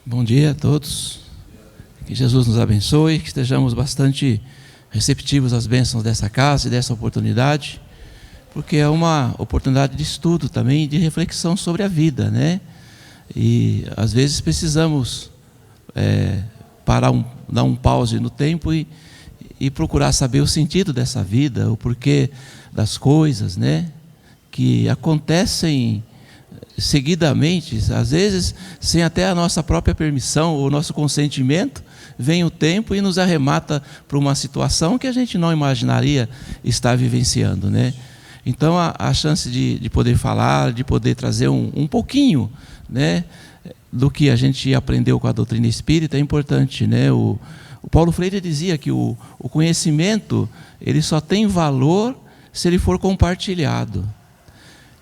Bom dia a todos, que Jesus nos abençoe, que estejamos bastante receptivos às bênçãos dessa casa e dessa oportunidade, porque é uma oportunidade de estudo também, de reflexão sobre a vida, né? E às vezes precisamos parar, dar um pause no tempo e procurar saber o sentido dessa vida, o porquê das coisas, né? Que acontecem seguidamente, às vezes sem até a nossa própria permissão ou nosso consentimento, vem o tempo e nos arremata para uma situação que a gente não imaginaria estar vivenciando, né? Então a chance de poder falar, de poder trazer um pouquinho, né, do que a gente aprendeu com a doutrina espírita é importante, né? O Paulo Freire dizia que o conhecimento ele só tem valor se ele for compartilhado.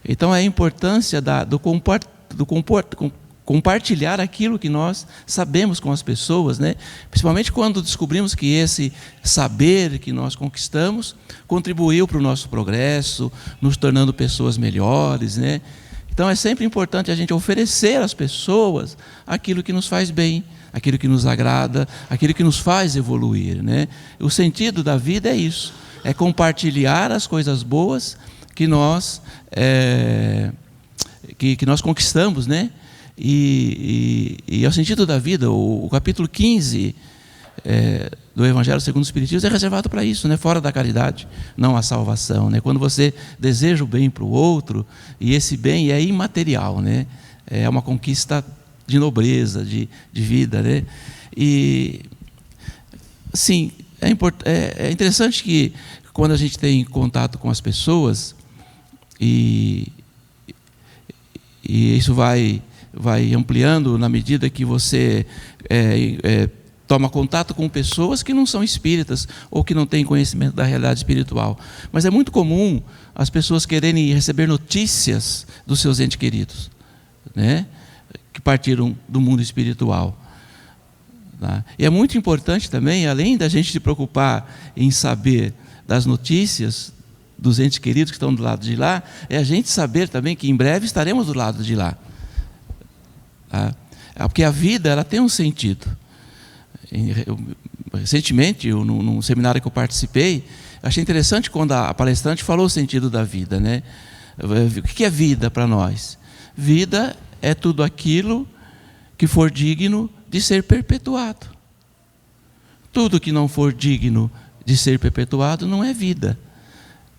Então, é a importância do compartilhar aquilo que nós sabemos com as pessoas, né? Principalmente quando descobrimos que esse saber que nós conquistamos contribuiu para o nosso progresso, nos tornando pessoas melhores, né? Então, é sempre importante a gente oferecer às pessoas aquilo que nos faz bem, aquilo que nos agrada, aquilo que nos faz evoluir, né? O sentido da vida é isso, é compartilhar as coisas boas que nós conquistamos, né? E é o sentido da vida. O capítulo 15 do Evangelho segundo o Espiritismo é reservado para isso, né? Fora da caridade, não a salvação, né? Quando você deseja o bem para o outro, e esse bem é imaterial, né? É uma conquista de nobreza, de vida, né? E, sim, é interessante que quando a gente tem contato com as pessoas, e isso vai ampliando na medida que você toma contato com pessoas que não são espíritas ou que não têm conhecimento da realidade espiritual. Mas é muito comum as pessoas quererem receber notícias dos seus entes queridos, né, que partiram do mundo espiritual. Tá? E é muito importante também, além da gente se preocupar em saber das notícias dos entes queridos que estão do lado de lá, é a gente saber também que em breve estaremos do lado de lá. Tá? Porque a vida ela tem um sentido. Recentemente, num seminário que eu participei, achei interessante quando a palestrante falou o sentido da vida, né? O que é vida para nós? Vida é tudo aquilo que for digno de ser perpetuado. Tudo que não for digno de ser perpetuado não é vida.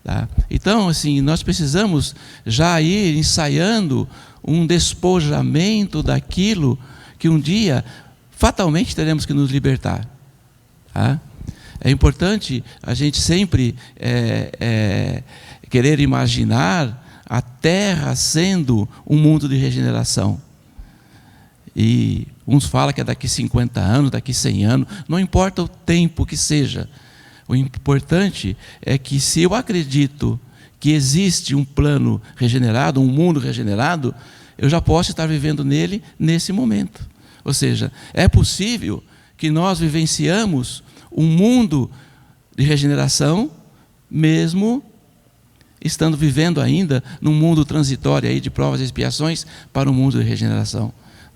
Tá? Então, assim, nós precisamos já ir ensaiando um despojamento daquilo que um dia fatalmente teremos que nos libertar. Tá? É importante a gente sempre querer imaginar a Terra sendo um mundo de regeneração. E uns falam que é daqui 50 anos, daqui 100 anos, não importa o tempo que seja. O importante é que se eu acredito que existe um plano regenerado, um mundo regenerado, eu já posso estar vivendo nele nesse momento. Ou seja, é possível que nós vivenciamos um mundo de regeneração, mesmo estando vivendo ainda num mundo transitório aí de provas e expiações para um mundo de regeneração.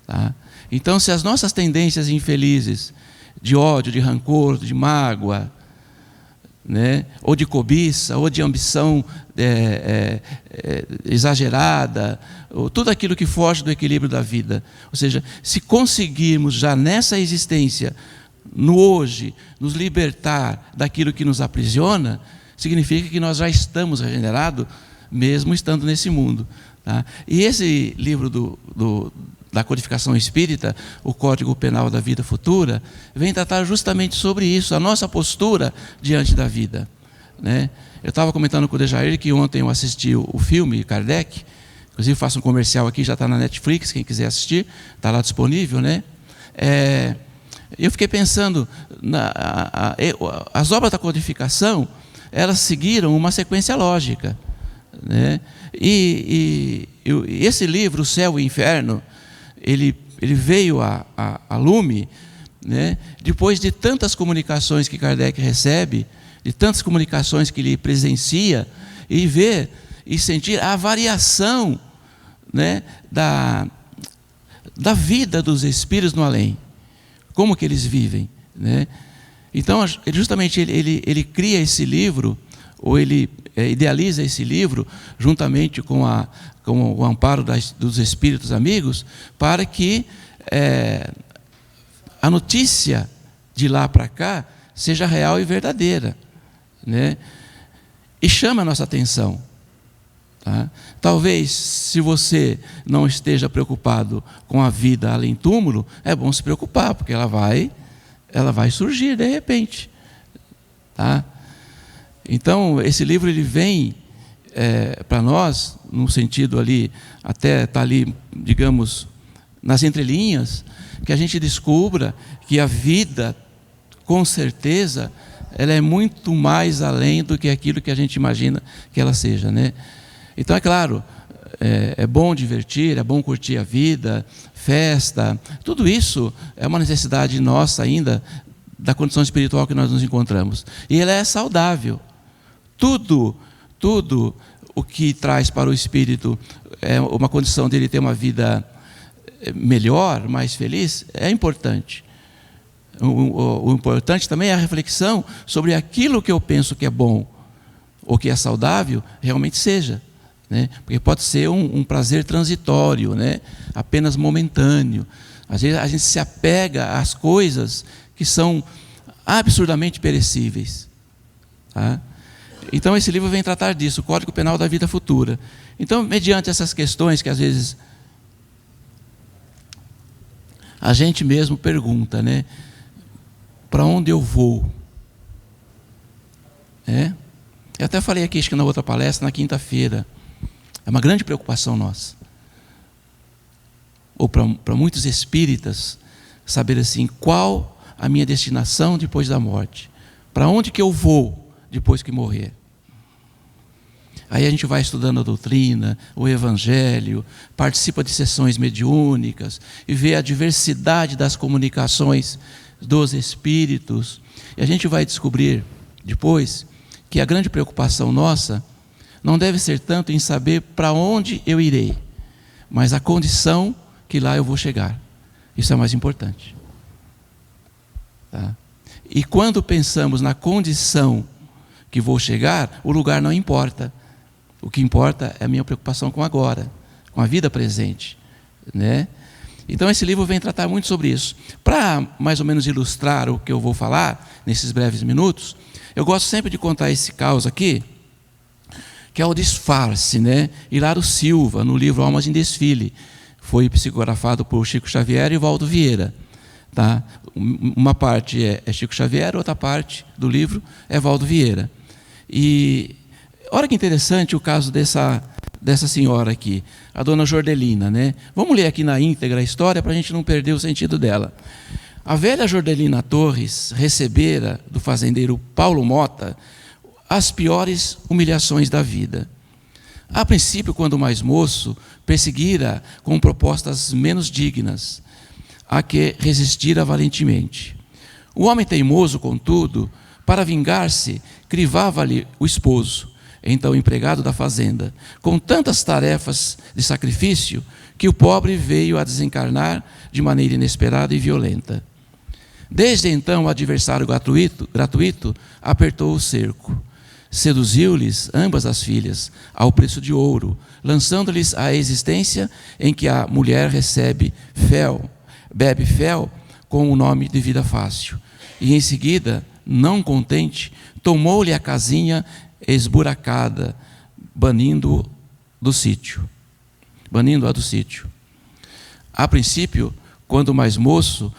Tá? Então, se as nossas tendências infelizes de ódio, de rancor, de mágoa, né, ou de cobiça, ou de ambição exagerada, ou tudo aquilo que foge do equilíbrio da vida. Ou seja, se conseguirmos já nessa existência, no hoje, nos libertar daquilo que nos aprisiona, significa que nós já estamos regenerados, mesmo estando nesse mundo. Tá? E esse livro da codificação espírita, o Código Penal da Vida Futura, vem tratar justamente sobre isso, a nossa postura diante da vida, né? Eu estava comentando com o Dejair que ontem eu assisti o filme Kardec, inclusive faço um comercial aqui, já está na Netflix, quem quiser assistir, está lá disponível, né? Eu fiquei pensando, as obras da codificação, elas seguiram uma sequência lógica, né? E esse livro, O Céu e o Inferno, ele veio a lume, né, depois de tantas comunicações que Kardec recebe, de tantas comunicações que ele presencia, e ver e sentir a variação, né, da vida dos espíritos no além. Como que eles vivem, né? Então, justamente ele cria esse livro, ou ele idealiza esse livro, juntamente com o amparo dos espíritos amigos, para que a notícia de lá para cá seja real e verdadeira, né? E chama a nossa atenção. Tá? Talvez, se você não esteja preocupado com a vida além túmulo, é bom se preocupar, porque ela vai surgir de repente. Tá? Então, esse livro ele vem para nós, num sentido ali, até está ali, digamos, nas entrelinhas, que a gente descubra que a vida, com certeza, ela é muito mais além do que aquilo que a gente imagina que ela seja, né? Então, é claro, é bom divertir, é bom curtir a vida, festa, tudo isso é uma necessidade nossa ainda, da condição espiritual que nós nos encontramos. E ela é saudável. Tudo o que traz para o espírito uma condição dele ter uma vida melhor, mais feliz, é importante. O importante também é a reflexão sobre aquilo que eu penso que é bom, ou que é saudável, realmente seja. Né? Porque pode ser um prazer transitório, né? Apenas momentâneo. Às vezes a gente se apega às coisas que são absurdamente perecíveis. Tá? Então esse livro vem tratar disso, o Código Penal da Vida Futura. Então, mediante essas questões que às vezes a gente mesmo pergunta, né? Para onde eu vou? Eu até falei aqui, acho que na outra palestra, na quinta-feira. É uma grande preocupação nossa. Ou para muitos espíritas, saber assim, qual a minha destinação depois da morte? Para onde que eu vou depois que morrer? Aí a gente vai estudando a doutrina, o evangelho, participa de sessões mediúnicas e vê a diversidade das comunicações dos espíritos. E a gente vai descobrir depois que a grande preocupação nossa não deve ser tanto em saber para onde eu irei, mas a condição que lá eu vou chegar. Isso é mais importante. Tá? E quando pensamos na condição que vou chegar, o lugar não importa. O que importa é a minha preocupação com agora, com a vida presente, né? Então esse livro vem tratar muito sobre isso. Para mais ou menos ilustrar o que eu vou falar nesses breves minutos, eu gosto sempre de contar esse caos aqui, que é o disfarce, né? Hilário Silva, no livro Almas em Desfile, foi psicografado por Chico Xavier e Valdo Vieira. Tá? Uma parte é Chico Xavier, outra parte do livro é Valdo Vieira. E olha que interessante o caso dessa senhora aqui, a dona Jordelina, né? Vamos ler aqui na íntegra a história para a gente não perder o sentido dela. A velha Jordelina Torres recebera do fazendeiro Paulo Mota as piores humilhações da vida. A princípio, quando mais moço, perseguira com propostas menos dignas, a que resistira valentemente. O homem teimoso, contudo, para vingar-se, crivava-lhe o esposo, então empregado da fazenda, com tantas tarefas de sacrifício, que o pobre veio a desencarnar de maneira inesperada e violenta. Desde então, o adversário gratuito apertou o cerco. Seduziu-lhes ambas as filhas ao preço de ouro, lançando-lhes a existência em que a mulher bebe fel com o nome de vida fácil. E em seguida, não contente, tomou-lhe a casinha esburacada, banindo-a do sítio. A princípio, quando mais moço,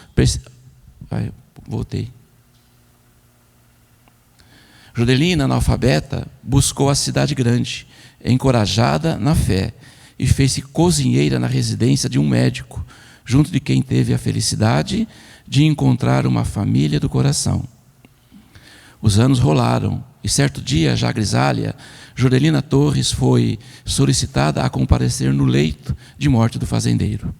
Jordelina, analfabeta, buscou a cidade grande, encorajada na fé, e fez-se cozinheira na residência de um médico, junto de quem teve a felicidade de encontrar uma família do coração. Os anos rolaram, e certo dia, já grisalha, Jordelina Torres foi solicitada a comparecer no leito de morte do fazendeiro.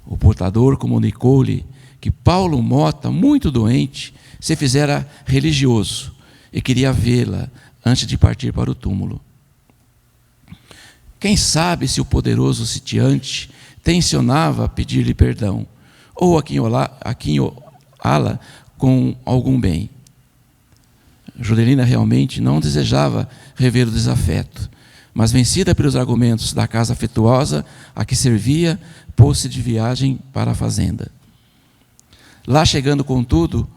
O portador comunicou-lhe que Paulo Mota, muito doente, se fizera religioso e queria vê-la antes de partir para o túmulo. Quem sabe se o poderoso sitiante tensionava pedir-lhe perdão, ou aquinhoá-la com algum bem. Jodelina realmente não desejava rever o desafeto, mas vencida pelos argumentos da casa afetuosa a que servia, pôs-se de viagem para a fazenda. Lá chegando, contudo,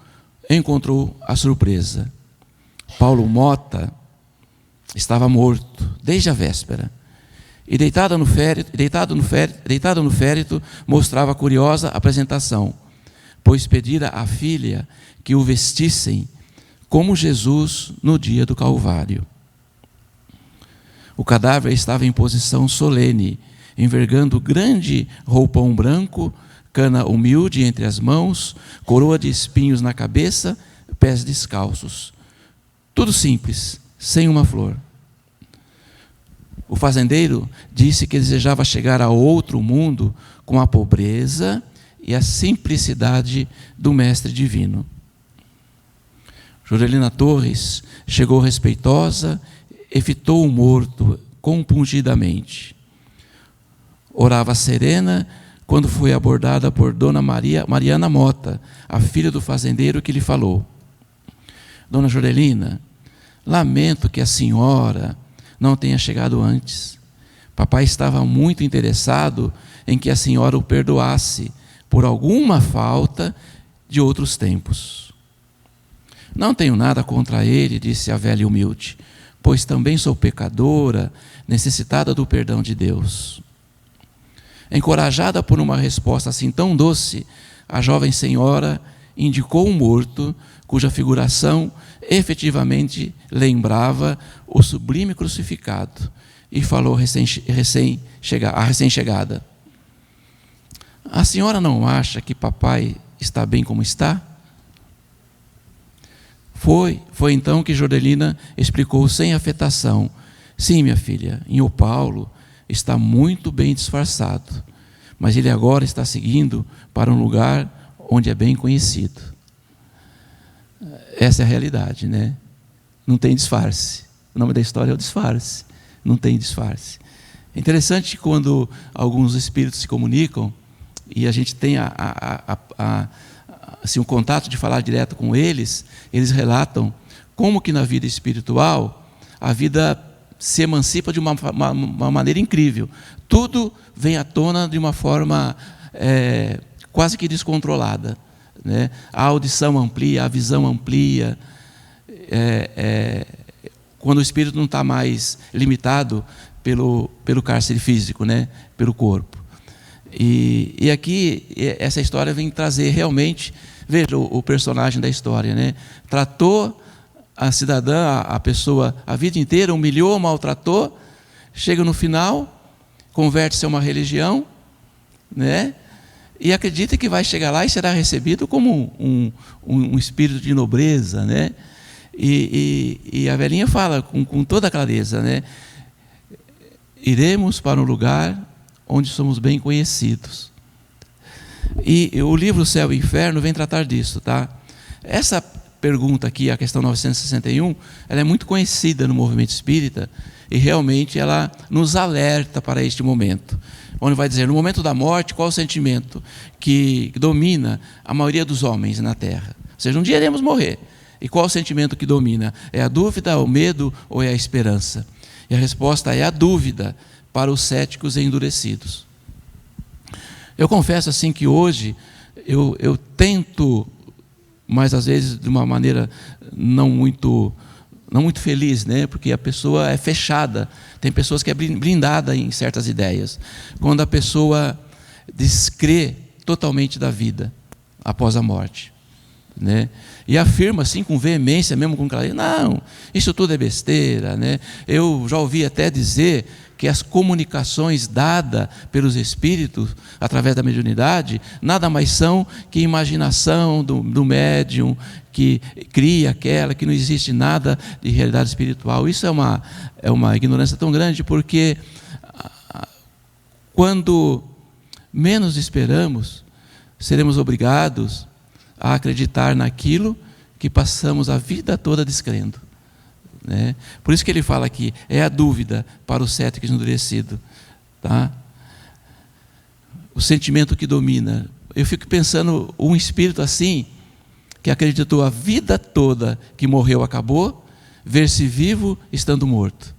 encontrou a surpresa. Paulo Mota estava morto desde a véspera, e deitado no féretro, mostrava curiosa apresentação, pois pedira à filha que o vestissem como Jesus no dia do Calvário. O cadáver estava em posição solene, envergando grande roupão branco, cana humilde entre as mãos, coroa de espinhos na cabeça, pés descalços. Tudo simples, sem uma flor. O fazendeiro disse que desejava chegar a outro mundo com a pobreza e a simplicidade do mestre divino. Jodelina Torres chegou respeitosa e fitou o morto compungidamente. Orava serena quando foi abordada por Dona Mariana Mota, a filha do fazendeiro, que lhe falou: Dona Jodelina, lamento que a senhora não tenha chegado antes. Papai estava muito interessado em que a senhora o perdoasse por alguma falta de outros tempos. Não tenho nada contra ele, disse a velha humilde, pois também sou pecadora, necessitada do perdão de Deus. Encorajada por uma resposta assim tão doce, a jovem senhora indicou um morto cuja figuração efetivamente lembrava o sublime crucificado, e falou à recém-chegada: a senhora não acha que papai está bem como está? Foi então que Jodelina explicou sem afetação: sim, minha filha, Nhô Paulo está muito bem disfarçado, mas ele agora está seguindo para um lugar onde é bem conhecido. Essa é a realidade, né? Não tem disfarce. O nome da história é o disfarce. Não tem disfarce. É interessante quando alguns espíritos se comunicam e a gente tem assim, um contato de falar direto com eles, eles relatam como que na vida espiritual a vida se emancipa de uma maneira incrível. Tudo vem à tona de uma forma quase que descontrolada, né? A audição amplia, a visão amplia, quando o espírito não está mais limitado pelo cárcere físico, né? Pelo corpo. E aqui essa história vem trazer realmente, veja o personagem da história, né? Tratou a cidadã, a pessoa, a vida inteira, humilhou, maltratou, chega no final, converte-se a uma religião, né? E acredita que vai chegar lá e será recebido como um espírito de nobreza, né? E a velhinha fala com toda clareza, né? Iremos para um lugar onde somos bem conhecidos. E o livro Céu e Inferno vem tratar disso, tá? Essa pergunta aqui, a questão 961, ela é muito conhecida no movimento espírita e realmente ela nos alerta para este momento. Onde vai dizer, no momento da morte, qual o sentimento que domina a maioria dos homens na Terra? Ou seja, um dia iremos morrer. E qual o sentimento que domina? É a dúvida, o medo ou é a esperança? E a resposta é a dúvida para os céticos e endurecidos. Eu confesso assim que hoje eu tento, mas às vezes de uma maneira não muito feliz, né? Porque a pessoa é fechada. Tem pessoas que é blindada em certas ideias. Quando a pessoa descrê totalmente da vida após a morte, né? E afirma assim com veemência, mesmo com clareza, não, isso tudo é besteira, né? Eu já ouvi até dizer que as comunicações dadas pelos espíritos através da mediunidade nada mais são que imaginação do médium que cria aquela, que não existe nada de realidade espiritual. Isso é uma ignorância tão grande, porque quando menos esperamos, seremos obrigados a acreditar naquilo que passamos a vida toda descrendo, né? Por isso que ele fala aqui, é a dúvida para o cético endurecido, tá? o sentimento que domina. Eu fico pensando, um espírito assim, que acreditou a vida toda que morreu acabou, ver-se vivo estando morto.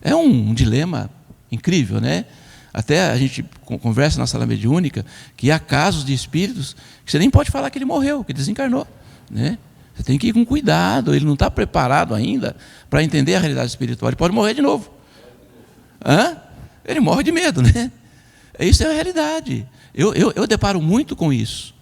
É um dilema incrível, né? Até a gente conversa na sala mediúnica que há casos de espíritos que você nem pode falar que ele morreu, que desencarnou, né? Você tem que ir com cuidado, ele não está preparado ainda para entender a realidade espiritual, ele pode morrer de novo. Ele morre de medo, né? Isso é a realidade. Eu deparo muito com isso,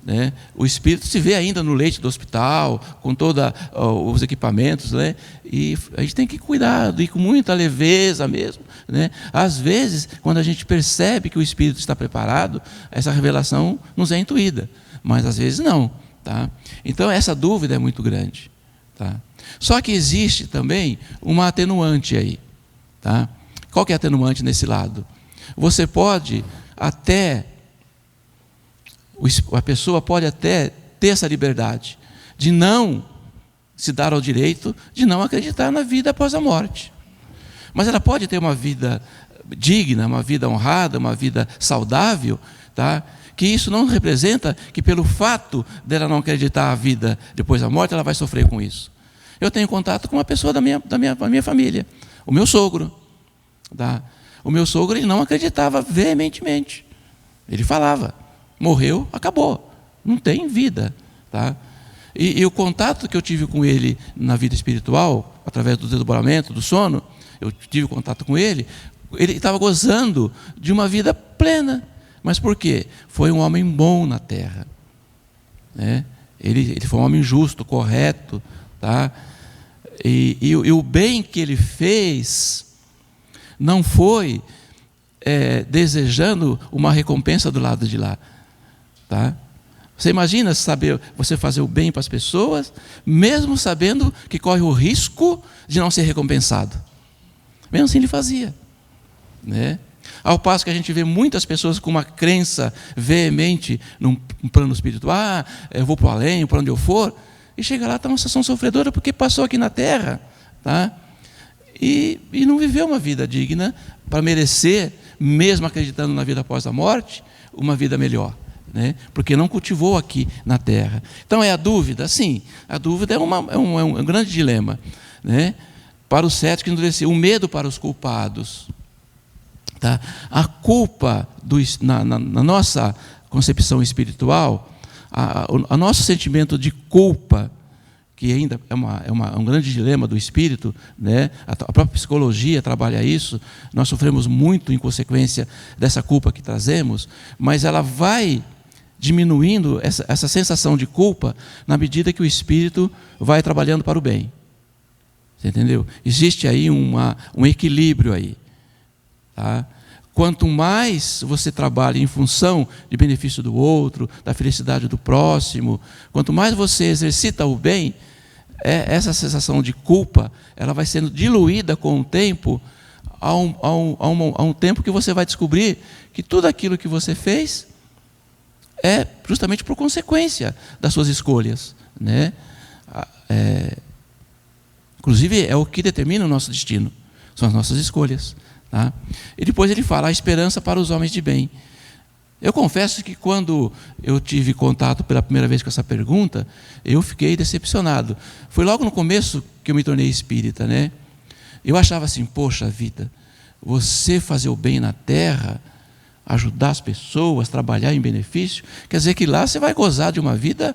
né? O espírito se vê ainda no leito do hospital, com todos os equipamentos, né? E a gente tem que cuidar, e com muita leveza mesmo, né? Às vezes, quando a gente percebe que o espírito está preparado, essa revelação nos é intuída, mas às vezes não, tá? Então essa dúvida é muito grande, tá? Só que existe também uma atenuante aí, tá? Qual que é a atenuante nesse lado? Você pode até, a pessoa pode até ter essa liberdade de não se dar ao direito de não acreditar na vida após a morte. Mas ela pode ter uma vida digna, uma vida honrada, uma vida saudável, tá? Que isso não representa que pelo fato dela não acreditar a vida depois da morte, ela vai sofrer com isso. Eu tenho contato com uma pessoa da minha família, o meu sogro. Tá? O meu sogro, ele não acreditava veementemente. Ele falava, morreu, acabou, não tem vida. Tá? E o contato que eu tive com ele na vida espiritual, através do desdobramento, do sono, eu tive contato com ele estava gozando de uma vida plena. Mas por quê? Foi um homem bom na terra, né? Ele foi um homem justo, correto, tá? E o bem que ele fez não foi desejando uma recompensa do lado de lá, tá? Você imagina saber você fazer o bem para as pessoas, mesmo sabendo que corre o risco de não ser recompensado. Mesmo assim ele fazia, né? Ao passo que a gente vê muitas pessoas com uma crença veemente num plano espiritual, eu vou para o além, para onde eu for, e chega lá, está uma situação sofredora porque passou aqui na Terra, tá? E não viveu uma vida digna para merecer, mesmo acreditando na vida após a morte, uma vida melhor, né? Porque não cultivou aqui na Terra. Então é a dúvida? Sim, a dúvida é um grande dilema, né? Para os céticos endurecer, o medo para os culpados. Tá? A culpa, na nossa concepção espiritual, o nosso sentimento de culpa, que ainda é um grande dilema do espírito, né? A própria psicologia trabalha isso, nós sofremos muito em consequência dessa culpa que trazemos, mas ela vai diminuindo essa sensação de culpa na medida que o espírito vai trabalhando para o bem. Você entendeu? Existe aí um equilíbrio aí. Tá? Quanto mais você trabalha em função de benefício do outro, da felicidade do próximo, quanto mais você exercita o bem, essa sensação de culpa, ela vai sendo diluída com o tempo, a um tempo que você vai descobrir que tudo aquilo que você fez é justamente por consequência das suas escolhas, né? Inclusive é o que determina o nosso destino, são as nossas escolhas. Tá? E depois ele fala a esperança para os homens de bem. Eu confesso que quando eu tive contato pela primeira vez com essa pergunta, eu fiquei decepcionado. Foi logo no começo que eu me tornei espírita, né? Eu achava assim, poxa vida, você fazer o bem na terra, ajudar as pessoas, trabalhar em benefício, quer dizer que lá você vai gozar de uma vida,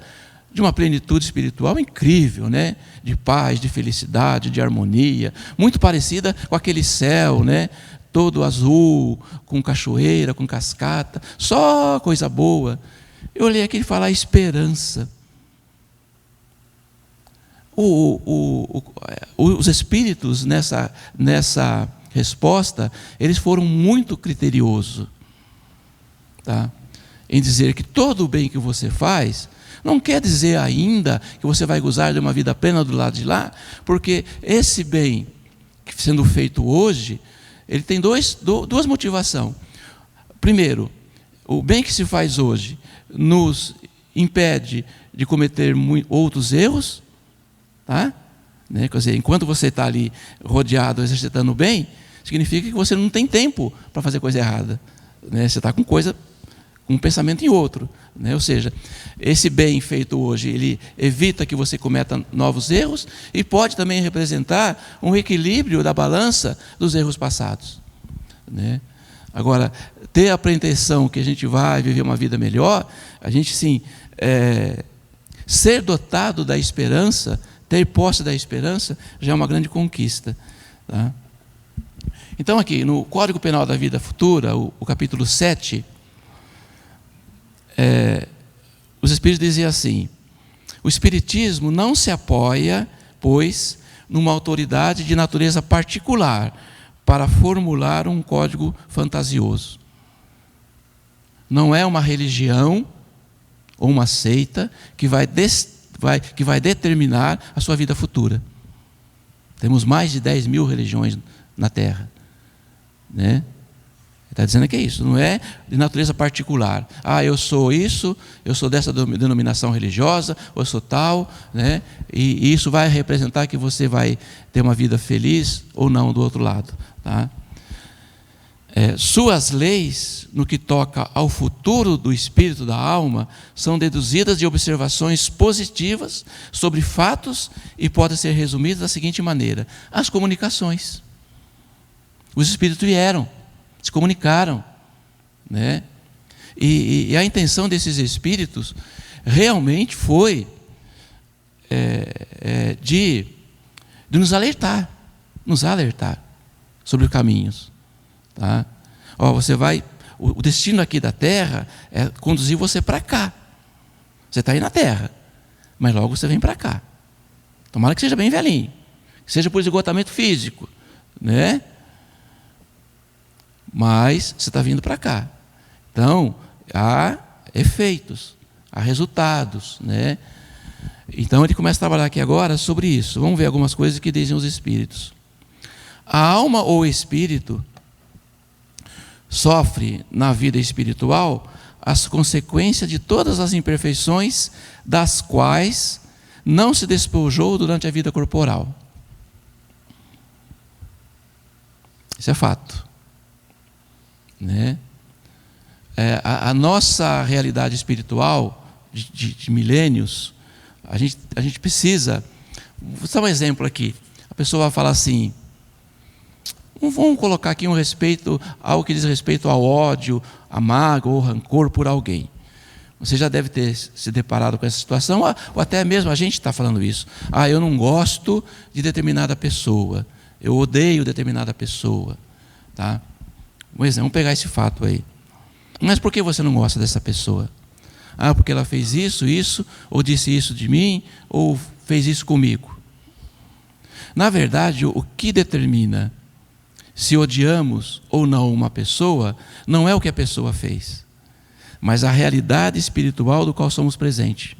de uma plenitude espiritual incrível, né? De paz, de felicidade, de harmonia, muito parecida com aquele céu, né? Todo azul, com cachoeira, com cascata, só coisa boa. Eu olhei aqui e falei esperança. Os espíritos nessa resposta, eles foram muito criteriosos, tá? Em dizer que todo o bem que você faz não quer dizer ainda que você vai gozar de uma vida plena do lado de lá, porque esse bem sendo feito hoje, ele tem duas motivações. Primeiro, o bem que se faz hoje nos impede de cometer outros erros, tá? Né? Quer dizer, enquanto você está ali rodeado, exercitando o bem, significa que você não tem tempo para fazer coisa errada. né? Você está com um pensamento em outro, né? Ou seja, esse bem feito hoje, ele evita que você cometa novos erros e pode também representar um equilíbrio da balança dos erros passados, né? Agora, ter a pretensão que a gente vai viver uma vida melhor, a gente sim, ser dotado da esperança, ter posse da esperança, já é uma grande conquista, tá? Então aqui, no Código Penal da Vida Futura, o capítulo 7, os Espíritos diziam assim: o Espiritismo não se apoia, pois, numa autoridade de natureza particular para formular um código fantasioso. Não é uma religião ou uma seita que vai determinar a sua vida futura. Temos mais de 10 mil religiões na Terra, né? Está dizendo que é isso, não é de natureza particular. Eu sou isso, eu sou dessa denominação religiosa, ou eu sou tal, né? E isso vai representar que você vai ter uma vida feliz ou não do outro lado, tá? Suas leis, no que toca ao futuro do espírito da alma, são deduzidas de observações positivas sobre fatos e podem ser resumidas da seguinte maneira: as comunicações. Os espíritos vieram, se comunicaram, né? E a intenção desses espíritos realmente foi de nos alertar sobre os caminhos, tá? Você vai, o destino aqui da Terra é conduzir você para cá. Você está aí na Terra, mas logo você vem para cá. Tomara que seja bem velhinho, que seja por esgotamento físico, né? Mas você está vindo para cá. Então, há efeitos, há resultados, né? Então, ele começa a trabalhar aqui agora sobre isso. Vamos ver algumas coisas que dizem os espíritos. A alma ou espírito sofre na vida espiritual as consequências de todas as imperfeições das quais não se despojou durante a vida corporal. Isso é fato, né? A nossa realidade espiritual de milênios, a gente precisa. Vou dar um exemplo aqui. A pessoa vai falar assim: vamos colocar aqui algo que diz respeito ao ódio, a mágoa ou rancor por alguém. Você já deve ter se deparado com essa situação, ou até mesmo a gente está falando isso. Eu não gosto de determinada pessoa, eu odeio determinada pessoa, tá? Vamos pegar esse fato aí. Mas por que você não gosta dessa pessoa? Porque ela fez isso, ou disse isso de mim, ou fez isso comigo. Na verdade, o que determina se odiamos ou não uma pessoa, não é o que a pessoa fez, mas a realidade espiritual do qual somos presentes,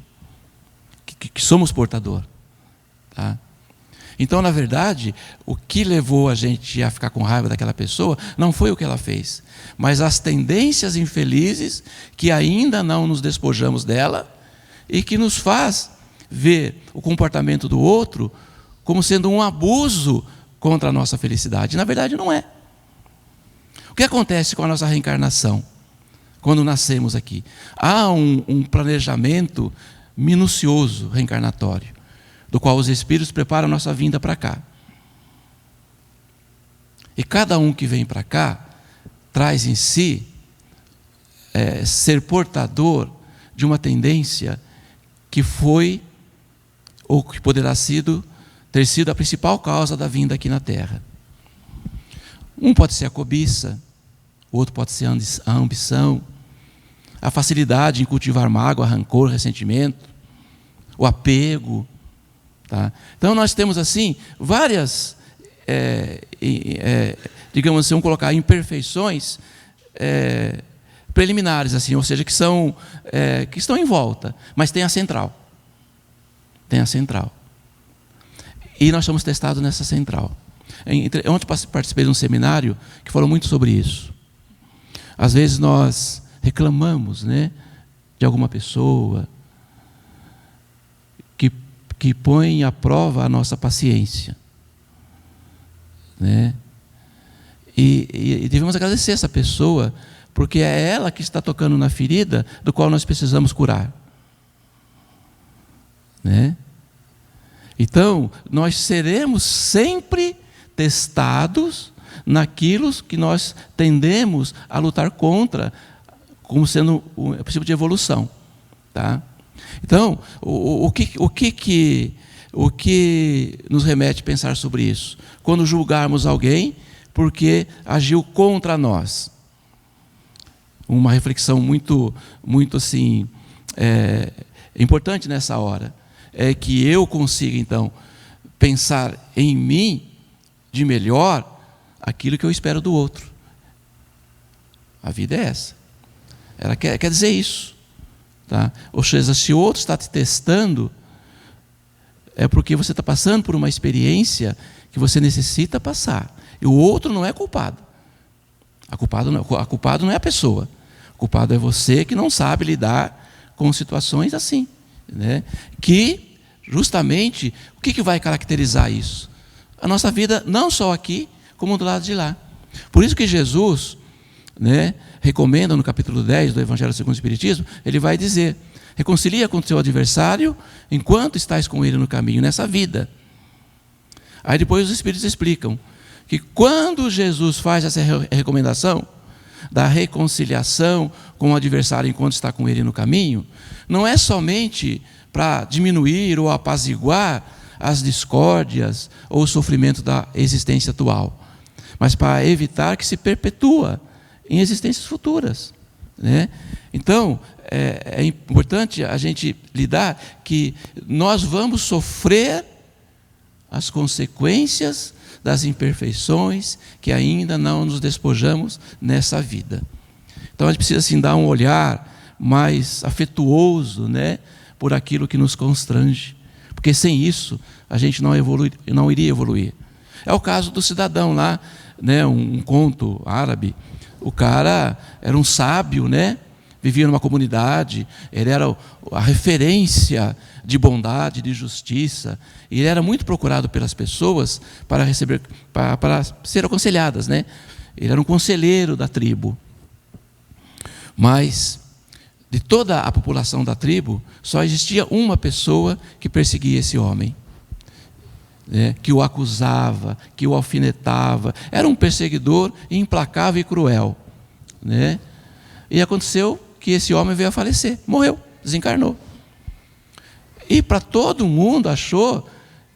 que somos portador, tá? Então, na verdade, o que levou a gente a ficar com raiva daquela pessoa não foi o que ela fez, mas as tendências infelizes que ainda não nos despojamos dela e que nos faz ver o comportamento do outro como sendo um abuso contra a nossa felicidade. Na verdade, não é. O que acontece com a nossa reencarnação quando nascemos aqui? Há um planejamento minucioso reencarnatório, do qual os espíritos preparam a nossa vinda para cá. E cada um que vem para cá traz em si ser portador de uma tendência que foi, ou que poderá ter sido a principal causa da vinda aqui na Terra. Um pode ser a cobiça, o outro pode ser a ambição, a facilidade em cultivar mágoa, rancor, ressentimento, o apego, tá? Então nós temos assim várias, digamos assim, vamos colocar imperfeições preliminares, assim, ou seja, que estão em volta, mas tem a central. Tem a central. E nós somos testados nessa central. Ontem participei de um seminário que falou muito sobre isso. Às vezes nós reclamamos, né, de alguma pessoa que põe à prova a nossa paciência, né? E devemos agradecer essa pessoa, porque é ela que está tocando na ferida do qual nós precisamos curar. Né? Então, nós seremos sempre testados naquilo que nós tendemos a lutar contra, como sendo o princípio de evolução. Tá? Então, o que nos remete a pensar sobre isso? Quando julgarmos alguém porque agiu contra nós. Uma reflexão muito assim, importante nessa hora é que eu consiga, então, pensar em mim de melhor aquilo que eu espero do outro. A vida é essa. Ela quer dizer isso. Tá? Ou seja, se o outro está te testando, é porque você está passando por uma experiência que você necessita passar. E o outro não é culpado. A culpado não é a pessoa. O culpado é você que não sabe lidar com situações assim. Né? Que, justamente, o que vai caracterizar isso? A nossa vida, não só aqui, como do lado de lá. Por isso que Jesus, né, recomenda no capítulo 10 do Evangelho segundo o Espiritismo, ele vai dizer: reconcilia com o seu adversário enquanto estás com ele no caminho, nessa vida. Aí depois os Espíritos explicam que quando Jesus faz essa recomendação da reconciliação com o adversário enquanto está com ele no caminho, não é somente para diminuir ou apaziguar as discórdias ou o sofrimento da existência atual, mas para evitar que se perpetua em existências futuras. Né? Então, é importante a gente lidar que nós vamos sofrer as consequências das imperfeições que ainda não nos despojamos nessa vida. Então a gente precisa assim, dar um olhar mais afetuoso, né, por aquilo que nos constrange, porque sem isso a gente não iria evoluir. É o caso do cidadão lá, né, um conto árabe. O cara era um sábio, né, vivia numa comunidade, ele era a referência de bondade, de justiça, e ele era muito procurado pelas pessoas para ser aconselhadas, né? Ele era um conselheiro da tribo. Mas de toda a população da tribo, só existia uma pessoa que perseguia esse homem, né? Que o acusava, que o alfinetava. Era um perseguidor implacável e cruel, né? E aconteceu que esse homem veio a falecer, morreu, desencarnou. E para todo mundo achou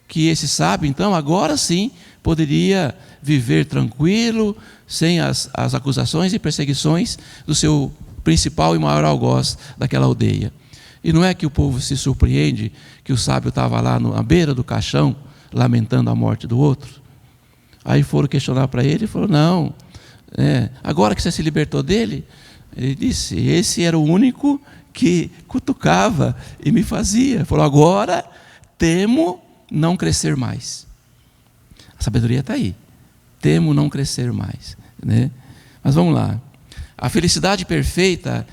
que esse sábio, então, agora sim, poderia viver tranquilo, sem as acusações e perseguições do seu principal e maior algoz daquela aldeia. E não é que o povo se surpreende que o sábio estava lá na beira do caixão, lamentando a morte do outro? Aí foram questionar para ele, e falou: não, agora que você se libertou dele, ele disse, esse era o único que cutucava e me fazia. Ele falou: agora temo não crescer mais. A sabedoria está aí. Temo não crescer mais. Né? Mas vamos lá. A felicidade perfeita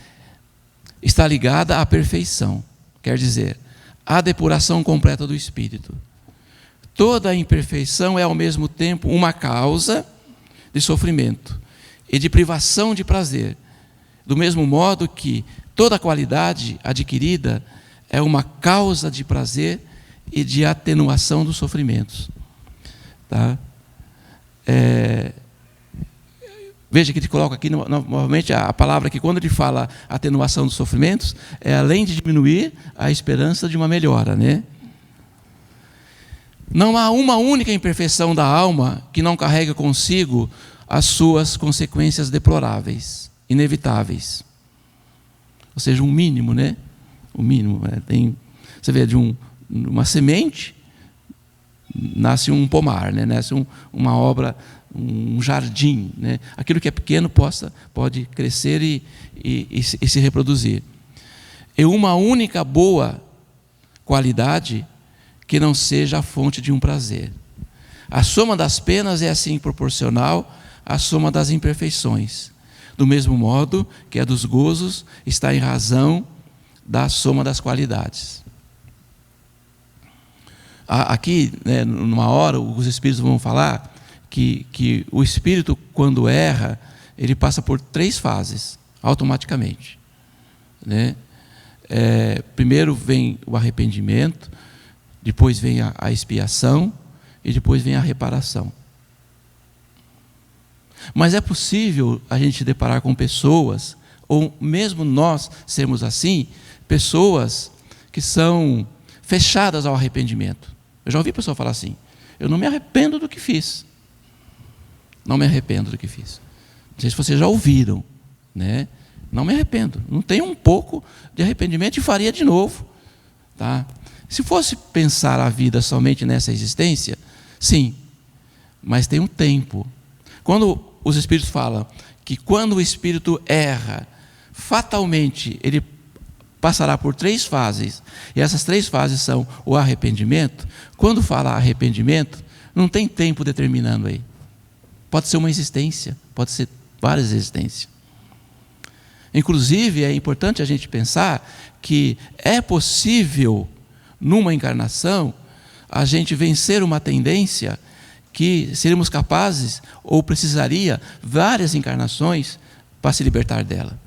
está ligada à perfeição. Quer dizer, à depuração completa do espírito. Toda a imperfeição é ao mesmo tempo uma causa de sofrimento e de privação de prazer. Do mesmo modo que toda qualidade adquirida é uma causa de prazer e de atenuação dos sofrimentos. Tá? Veja que ele coloca aqui novamente a palavra que, quando ele fala atenuação dos sofrimentos, é além de diminuir a esperança de uma melhora. Né? Não há uma única imperfeição da alma que não carrega consigo as suas consequências deploráveis, inevitáveis. Ou seja, um mínimo, né? O mínimo. Você vê, de uma semente nasce um pomar, né? Nasce uma obra, um jardim, né? Aquilo que é pequeno pode crescer e se reproduzir. E uma única boa qualidade que não seja a fonte de um prazer. A soma das penas é assim proporcional à soma das imperfeições. Do mesmo modo que a dos gozos está em razão da soma das qualidades. Aqui, né, numa hora, os espíritos vão falar que o espírito, quando erra, ele passa por 3 fases, automaticamente, né? Primeiro vem o arrependimento, depois vem a expiação e depois vem a reparação. Mas é possível a gente se deparar com pessoas, ou mesmo nós sermos assim, pessoas que são fechadas ao arrependimento. Eu já ouvi pessoa falar assim: eu não me arrependo do que fiz. Não me arrependo do que fiz. Não sei se vocês já ouviram, né? Não me arrependo. Não tenho um pouco de arrependimento e faria de novo, tá? Se fosse pensar a vida somente nessa existência, sim, mas tem um tempo. Quando os Espíritos falam que quando o Espírito erra, fatalmente ele passará por 3 fases, e essas 3 fases são o arrependimento. Quando fala arrependimento, não tem tempo determinando aí. Pode ser uma existência, pode ser várias existências. Inclusive, é importante a gente pensar que é possível, numa encarnação, a gente vencer uma tendência que seríamos capazes, ou precisaria, várias encarnações para se libertar dela.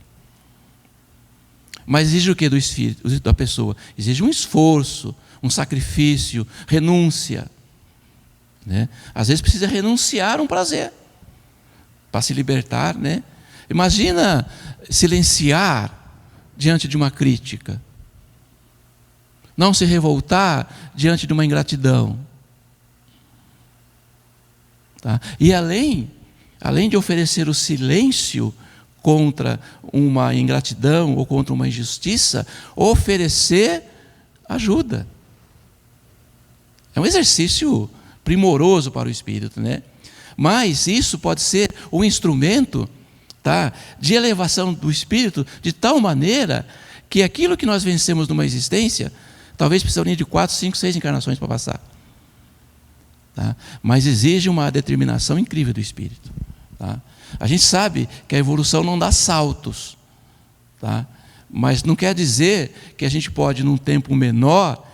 Mas exige o que do espírito, da pessoa? Exige um esforço, um sacrifício, renúncia, né? Às vezes precisa renunciar a um prazer para se libertar, né? Imagina silenciar diante de uma crítica, não se revoltar diante de uma ingratidão, tá? E além de oferecer o silêncio contra uma ingratidão ou contra uma injustiça, oferecer ajuda. É um exercício primoroso para o espírito, né? Mas isso pode ser um instrumento, tá, de elevação do espírito, de tal maneira que aquilo que nós vencemos numa existência, talvez precisaria de 4, 5, 6 encarnações para passar, tá? Mas exige uma determinação incrível do espírito, tá? A gente sabe que a evolução não dá saltos, tá? Mas não quer dizer que a gente pode, num tempo menor,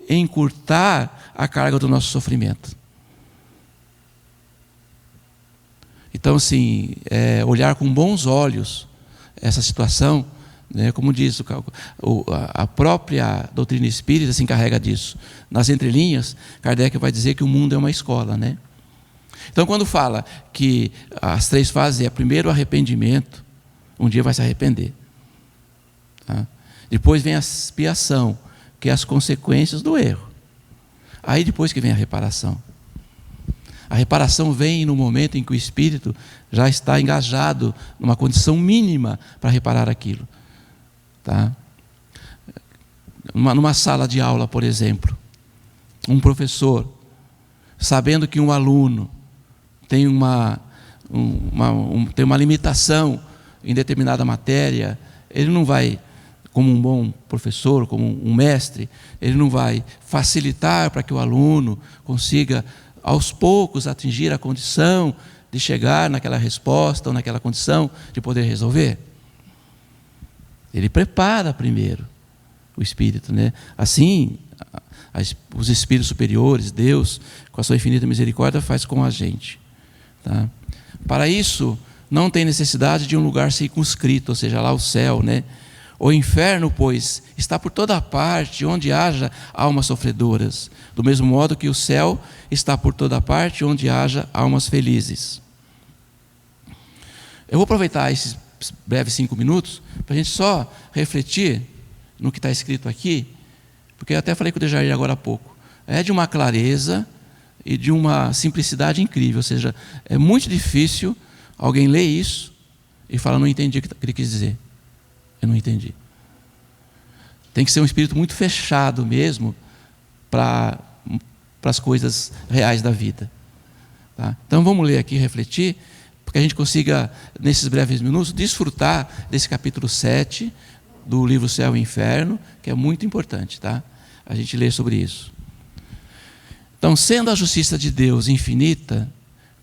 encurtar a carga do nosso sofrimento. Então, assim, olhar com bons olhos essa situação, né, como diz a própria doutrina espírita se encarrega disso. Nas entrelinhas, Kardec vai dizer que o mundo é uma escola, né? Então, quando fala que as 3 fases é primeiro o arrependimento, um dia vai se arrepender, tá? Depois vem a expiação, que é as consequências do erro. Aí depois que vem a reparação. A reparação vem no momento em que o espírito já está engajado numa condição mínima para reparar aquilo, tá? Numa sala de aula, por exemplo, um professor, sabendo que um aluno tem uma limitação em determinada matéria, ele não vai, como um bom professor, como um mestre, ele não vai facilitar para que o aluno consiga, aos poucos, atingir a condição de chegar naquela resposta ou naquela condição de poder resolver. Ele prepara primeiro o espírito, né? Assim, os espíritos superiores, Deus, com a sua infinita misericórdia, faz com a gente, tá? Para isso, não tem necessidade de um lugar circunscrito, ou seja, lá o céu, né? O inferno, pois, está por toda parte, onde haja almas sofredoras, do mesmo modo que o céu está por toda parte, onde haja almas felizes. Eu vou aproveitar esses breves 5 minutos para a gente só refletir no que está escrito aqui, porque eu até falei com o Dejair agora há pouco. É de uma clareza e de uma simplicidade incrível, ou seja, é muito difícil alguém ler isso e falar: não entendi o que ele quis dizer. Eu não entendi. Tem que ser um espírito muito fechado mesmo para as coisas reais da vida, tá? Então vamos ler aqui, refletir, para que a gente consiga, nesses breves minutos, desfrutar desse capítulo 7 do livro Céu e Inferno, que é muito importante, tá? A gente lê sobre isso. Então, sendo a justiça de Deus infinita,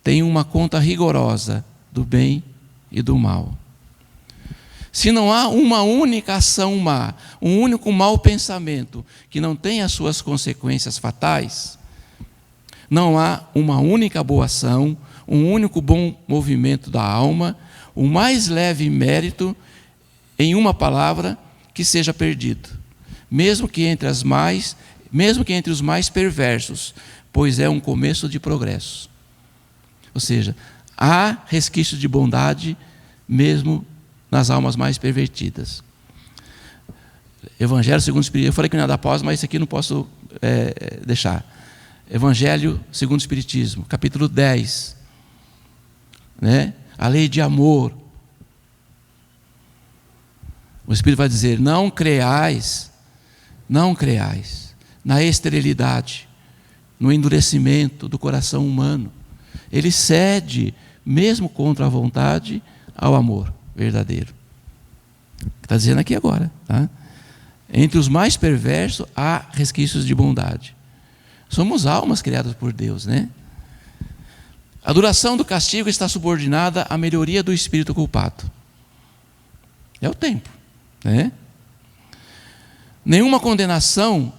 tem uma conta rigorosa do bem e do mal. Se não há uma única ação má, um único mau pensamento que não tenha as suas consequências fatais, não há uma única boa ação, um único bom movimento da alma, o mais leve mérito em uma palavra que seja perdido, mesmo que entre os mais perversos, pois é um começo de progresso. Ou seja, há resquícios de bondade mesmo nas almas mais pervertidas. Evangelho segundo o Espiritismo. Eu falei que não ia dar pausa, mas isso aqui não posso deixar. Evangelho segundo o Espiritismo, capítulo 10. Né? A lei de amor. O Espírito vai dizer: não creais na esterilidade, no endurecimento do coração humano. Ele cede, mesmo contra a vontade, ao amor verdadeiro. Está dizendo aqui agora. Tá? Entre os mais perversos há resquícios de bondade. Somos almas criadas por Deus, né? A duração do castigo está subordinada à melhoria do espírito culpado. É o tempo, né? Nenhuma condenação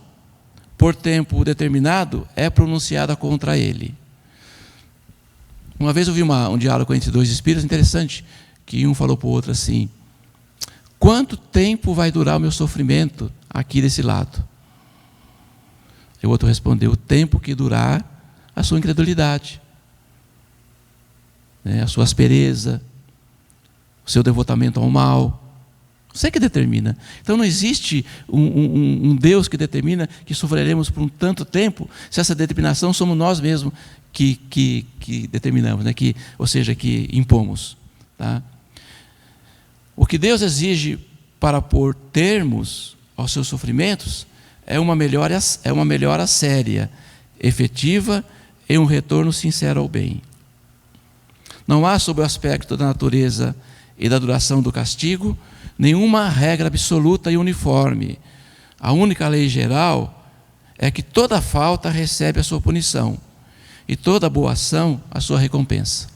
por tempo determinado é pronunciada contra ele. Uma vez eu vi um diálogo entre dois espíritos interessante, que um falou para o outro assim: quanto tempo vai durar o meu sofrimento aqui desse lado? E o outro respondeu: o tempo que durar a sua incredulidade, né? A sua aspereza, o seu devotamento ao mal. Você que determina. Então não existe um Deus que determina que sofreremos por um tanto tempo, se essa determinação somos nós mesmos que determinamos, né? Ou seja, que impomos. Tá? O que Deus exige para pôr termos aos seus sofrimentos é uma melhora séria, efetiva e um retorno sincero ao bem. Não há, sob o aspecto da natureza e da duração do castigo, nenhuma regra absoluta e uniforme. A única lei geral é que toda falta recebe a sua punição e toda boa ação a sua recompensa.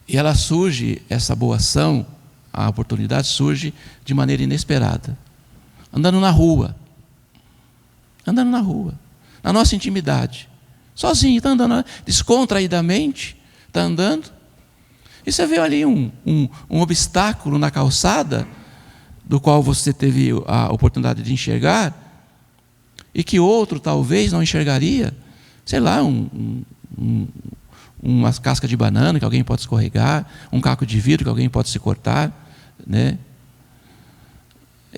E ela surge, essa boa ação, a oportunidade surge de maneira inesperada. Andando na rua, na nossa intimidade, sozinho, está andando descontraídamente, está andando, e você vê ali um obstáculo na calçada, do qual você teve a oportunidade de enxergar, e que outro talvez não enxergaria, sei lá, uma casca de banana que alguém pode escorregar, um caco de vidro que alguém pode se cortar, né?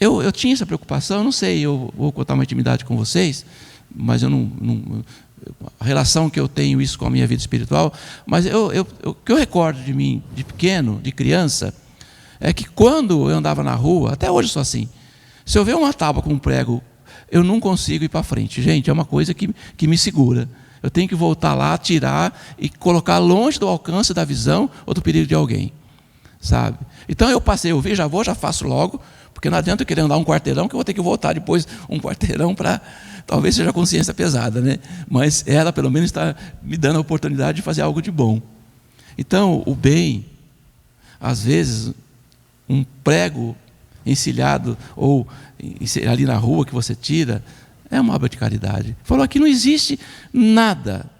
Eu tinha essa preocupação, eu não sei, eu vou contar uma intimidade com vocês, mas eu não a relação que eu tenho isso com a minha vida espiritual, mas o que eu recordo de mim, de pequeno, de criança, é que quando eu andava na rua, até hoje eu sou assim, se eu ver uma tábua com um prego, eu não consigo ir para frente. Gente, é uma coisa que me segura. Eu tenho que voltar lá, tirar e colocar longe do alcance da visão ou do perigo de alguém, sabe? Então eu vi, já faço logo, porque não adianta eu querer andar um quarteirão, que eu vou ter que voltar depois um quarteirão para... Talvez seja consciência pesada, né? Mas ela pelo menos está me dando a oportunidade de fazer algo de bom. Então, o bem, às vezes, um prego encilhado ou ali na rua que você tira, é uma obra de caridade. Falou aqui, não existe nada.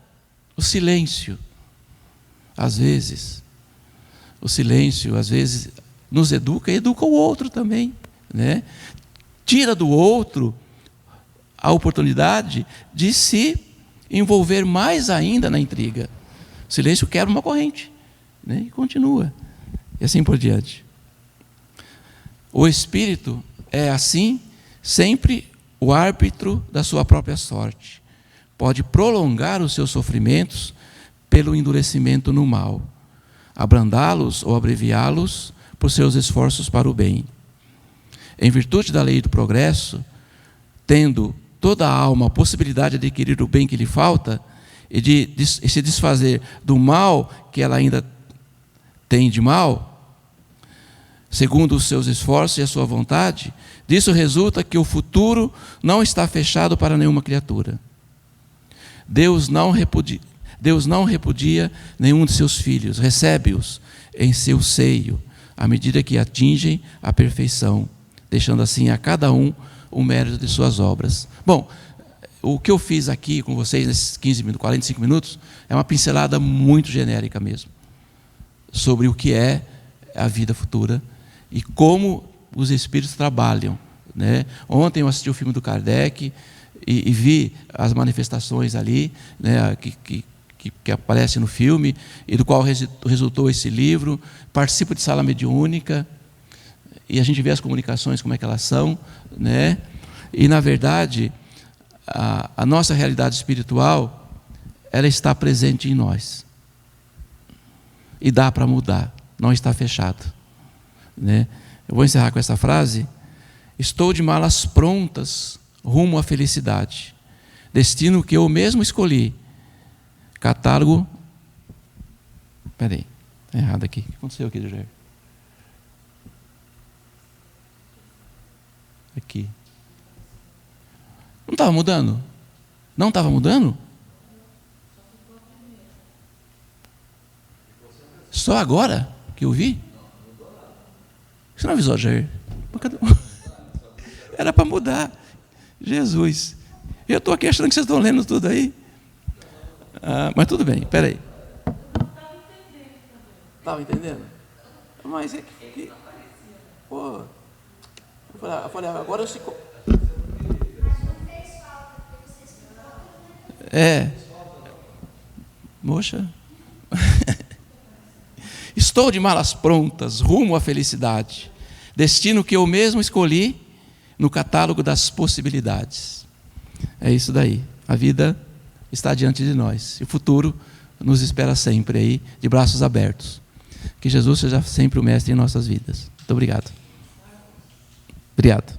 O silêncio, às vezes, nos educa e educa o outro também, né? Tira do outro a oportunidade de se envolver mais ainda na intriga. O silêncio quebra uma corrente, né? E continua. E assim por diante. O espírito é assim, sempre o árbitro da sua própria sorte. Pode prolongar os seus sofrimentos pelo endurecimento no mal, abrandá-los ou abreviá-los por seus esforços para o bem. Em virtude da lei do progresso, tendo toda a alma a possibilidade de adquirir o bem que lhe falta e de se desfazer do mal que ela ainda tem de mal, segundo os seus esforços e a sua vontade, disso resulta que o futuro não está fechado para nenhuma criatura. Deus não repudia nenhum de seus filhos, recebe-os em seu seio, à medida que atingem a perfeição, deixando assim a cada um o mérito de suas obras. Bom, o que eu fiz aqui com vocês nesses 15 minutos, 45 minutos, é uma pincelada muito genérica mesmo, sobre o que é a vida futura e como os espíritos trabalham, né? Ontem eu assisti o filme do Kardec e vi as manifestações ali, né, que aparece no filme, e do qual resultou esse livro. Participo de sala mediúnica, e a gente vê as comunicações, como é que elas são, né? E, na verdade, a nossa realidade espiritual, ela está presente em nós. E dá para mudar, não está fechado, né? Eu vou encerrar com essa frase: estou de malas prontas rumo à felicidade, destino que eu mesmo escolhi, catálogo... Espera aí, está errado aqui. O que aconteceu aqui, Jair? Aqui. Não estava mudando? Não estava mudando? Só agora que eu vi? Você não avisou, Jair? Era para mudar. Jesus. Eu estou aqui achando que vocês estão lendo tudo aí. Mas tudo bem, espera aí. Estava entendendo? Mas é que... Pô, eu falei, agora eu se... Moxa. Estou de malas prontas, rumo à felicidade, destino que eu mesmo escolhi no catálogo das possibilidades. É isso daí. A vida está diante de nós. E o futuro nos espera sempre aí, de braços abertos. Que Jesus seja sempre o mestre em nossas vidas. Muito obrigado. Obrigado.